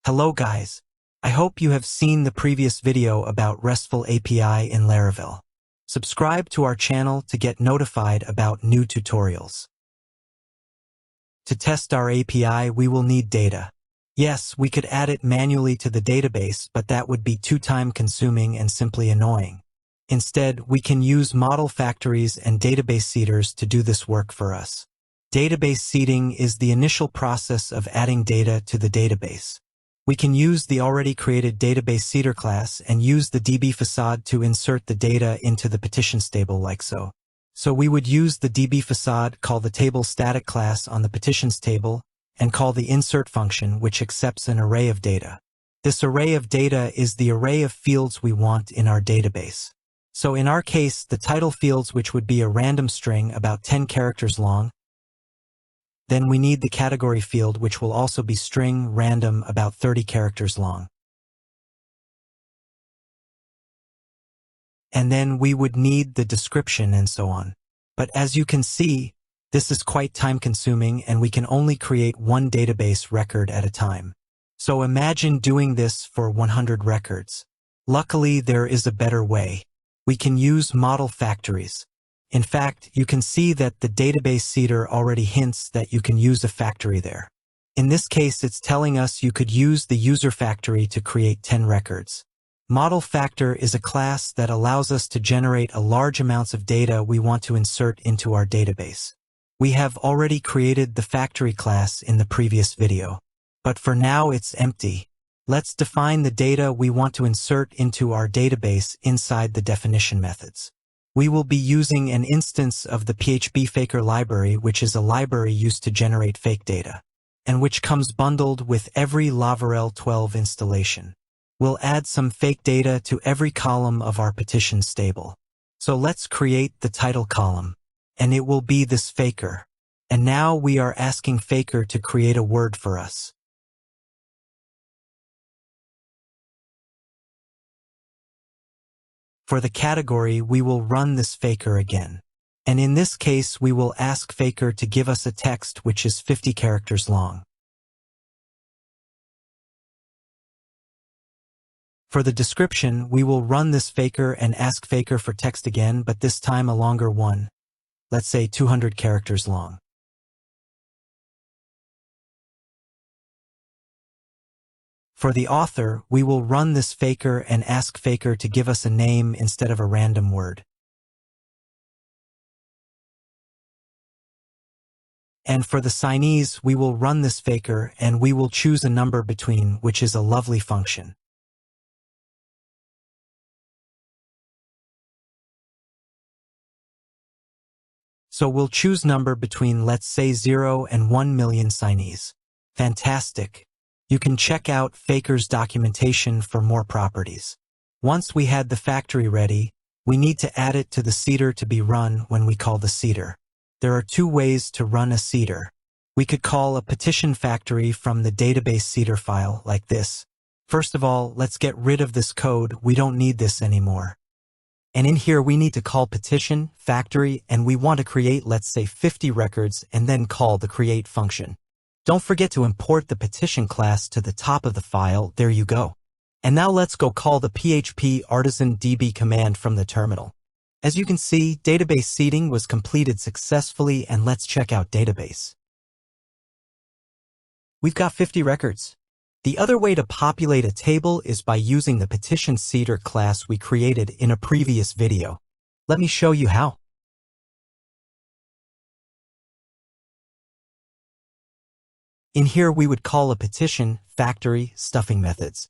Hello guys. I hope you have seen the previous video about RESTful API in Laravel. Subscribe to our channel to get notified about new tutorials. To test our API, we will need data. Yes, we could add it manually to the database, but that would be too time-consuming and simply annoying. Instead, we can use model factories and database seeders to do this work for us. Database seeding is the initial process of adding data to the database. We can use the already created database seeder class and use the DB facade to insert the data into the petitions table like so. So we would use the DB facade, call the table static class on the petitions table, and call the insert function, which accepts an array of data. This array of data is the array of fields we want in our database. So in our case, the title fields, which would be a random string about 10 characters long. Then we need the category field, which will also be string random about 30 characters long. And then we would need the description and so on. But as you can see, this is quite time-consuming and we can only create one database record at a time. So imagine doing this for 100 records. Luckily, there is a better way. We can use model factories. In fact, you can see that the database seeder already hints that you can use a factory there. In this case, it's telling us you could use the user factory to create 10 records. Model factor is a class that allows us to generate a large amounts of data we want to insert into our database. We have already created the factory class in the previous video, but for now it's empty. Let's define the data we want to insert into our database inside the definition methods. We will be using an instance of the PHP Faker library, which is a library used to generate fake data, and which comes bundled with every laravel 12 installation. We'll add some fake data to every column of our petitions table. So let's create the title column, and it will be this Faker. And now we are asking Faker to create a word for us. For the category, we will run this Faker again. And in this case, we will ask Faker to give us a text which is 50 characters long. For the description, we will run this Faker and ask Faker for text again, but this time a longer one. Let's say 200 characters long. For the author, we will run this Faker and ask Faker to give us a name instead of a random word. And for the signees, we will run this Faker and we will choose a number between, which is a lovely function. So we'll choose number between, let's say, 0 and 1 million signees. Fantastic. You can check out Faker's documentation for more properties. Once we had the factory ready, we need to add it to the seeder to be run when we call the seeder. There are two ways to run a seeder. We could call a petition factory from the database seeder file like this. First of all, let's get rid of this code. We don't need this anymore. And in here, we need to call petition factory, and we want to create, let's say, 50 records and then call the create function. Don't forget to import the petition class to the top of the file. There you go. And now let's go call the PHP artisan DB command from the terminal. As you can see, database seeding was completed successfully, and let's check out database. We've got 50 records. The other way to populate a table is by using the petition seeder class we created in a previous video. Let me show you how. In here, we would call a petition factory stuffing methods.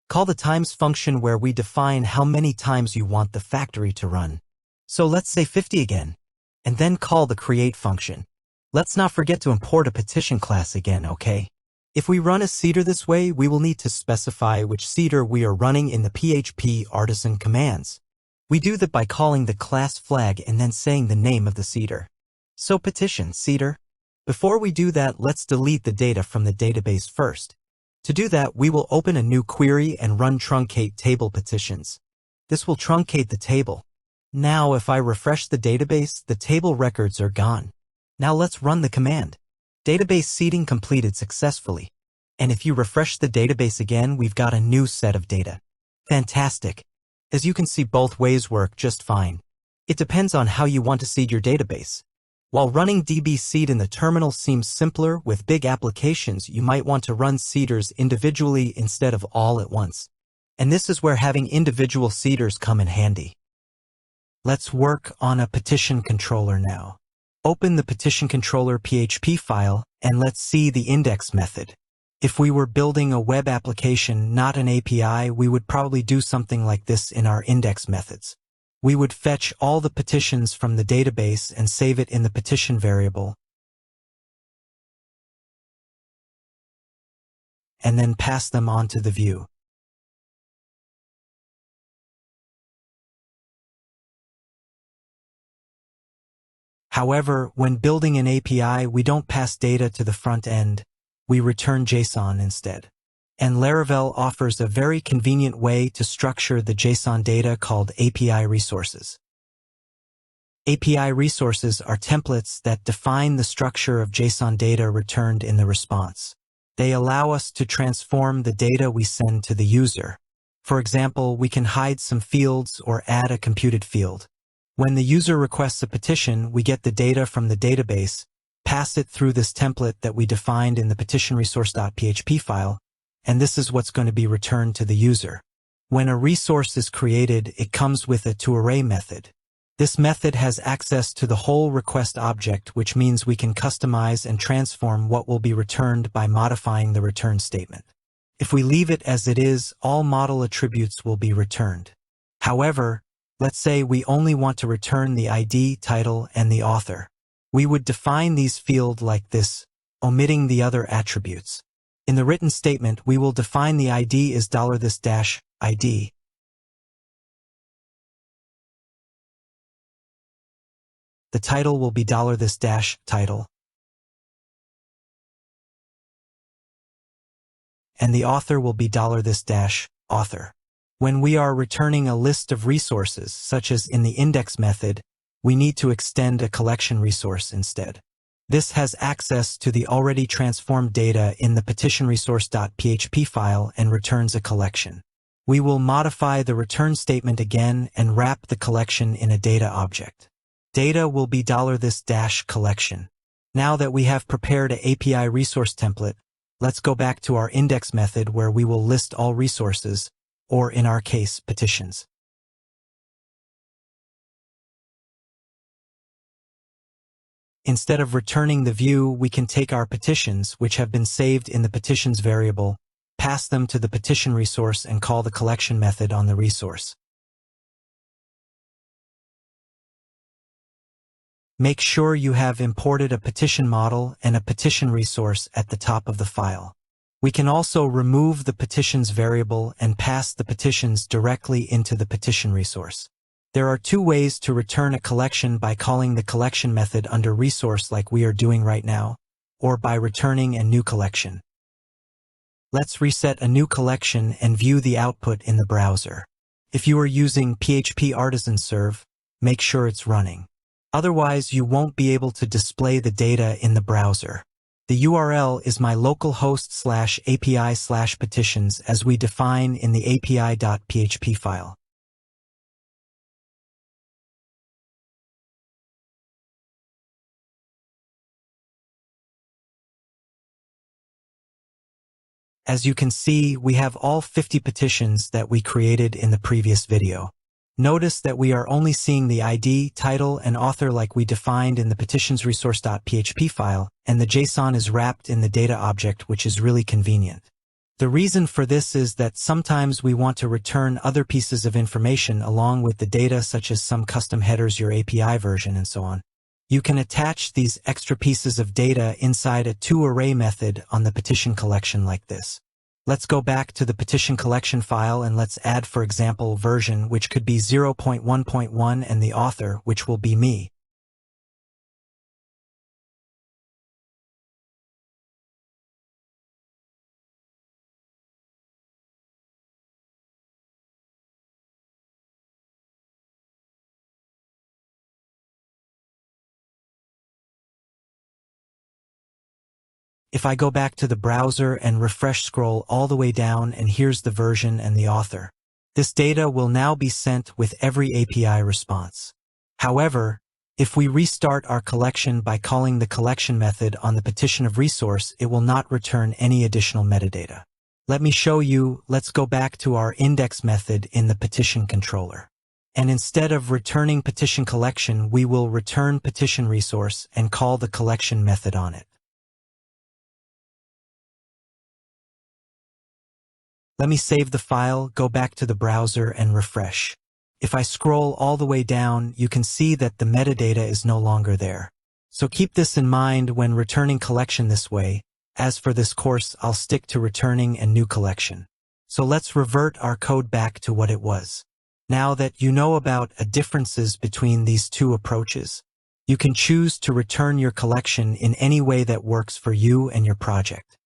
Call the times function where we define how many times you want the factory to run. So let's say 50 again, and then call the create function. Let's not forget to import a petition class again, okay? If we run a seeder this way, we will need to specify which seeder we are running in the PHP artisan commands. We do that by calling the class flag and then saying the name of the seeder. So petition seeder. Before we do that, let's delete the data from the database first. To do that, we will open a new query and run truncate table petitions. This will truncate the table. Now, if I refresh the database, the table records are gone. Now let's run the command. Database seeding completed successfully. And if you refresh the database again, we've got a new set of data. Fantastic. As you can see, both ways work just fine. It depends on how you want to seed your database. While running DB seed in the terminal seems simpler, with big applications, you might want to run seeders individually instead of all at once. And this is where having individual seeders come in handy. Let's work on a petition controller now. Open the petition controller PHP file and let's see the index method. If we were building a web application, not an API, we would probably do something like this in our index methods. We would fetch all the petitions from the database and save it in the petition variable, and then pass them on to the view. However, when building an API, we don't pass data to the front end. We return JSON instead. And Laravel offers a very convenient way to structure the JSON data called API resources. API resources are templates that define the structure of JSON data returned in the response. They allow us to transform the data we send to the user. For example, we can hide some fields or add a computed field. When the user requests a petition, we get the data from the database, pass it through this template that we defined in the petitionresource.php file, and this is what's going to be returned to the user. When a resource is created, it comes with a toArray method. This method has access to the whole request object, which means we can customize and transform what will be returned by modifying the return statement. If we leave it as it is, all model attributes will be returned. However, let's say we only want to return the ID, title, and the author. We would define these fields like this, omitting the other attributes. In the written statement, we will define the ID as $this-ID. The title will be $this-title. And the author will be $this-author. When we are returning a list of resources, such as in the index method, we need to extend a collection resource instead. This has access to the already transformed data in the petitionresource.php file and returns a collection. We will modify the return statement again and wrap the collection in a data object. Data will be $this-collection. Now that we have prepared an API resource template, let's go back to our index method where we will list all resources, or in our case, petitions. Instead of returning the view, we can take our petitions, which have been saved in the petitions variable, pass them to the petition resource and call the collection method on the resource. Make sure you have imported a petition model and a petition resource at the top of the file. We can also remove the petitions variable and pass the petitions directly into the petition resource. There are two ways to return a collection: by calling the collection method under resource like we are doing right now, or by returning a new collection. Let's reset a new collection and view the output in the browser. If you are using PHP Artisan Serve, make sure it's running. Otherwise, you won't be able to display the data in the browser. The URL is my localhost/API/petitions as we define in the api.php file. As you can see, we have all 50 petitions that we created in the previous video. Notice that we are only seeing the ID, title, and author like we defined in the petitionsresource.php file, and the JSON is wrapped in the data object, which is really convenient. The reason for this is that sometimes we want to return other pieces of information along with the data, such as some custom headers, your API version, and so on. You can attach these extra pieces of data inside a toArray method on the petition collection like this. Let's go back to the petition collection file and let's add, for example, version, which could be 0.1.1, and the author, which will be me. If I go back to the browser and refresh scroll all the way down, and here's the version and the author. This data will now be sent with every API response. However, if we restart our collection by calling the collection method on the petition of resource, it will not return any additional metadata. Let me show you. Let's go back to our index method in the petition controller. And instead of returning petition collection, we will return petition resource and call the collection method on it. Let me save the file, go back to the browser and refresh. If I scroll all the way down, you can see that the metadata is no longer there. So keep this in mind when returning collection this way. As for this course, I'll stick to returning a new collection. So let's revert our code back to what it was. Now that you know about the differences between these two approaches, you can choose to return your collection in any way that works for you and your project.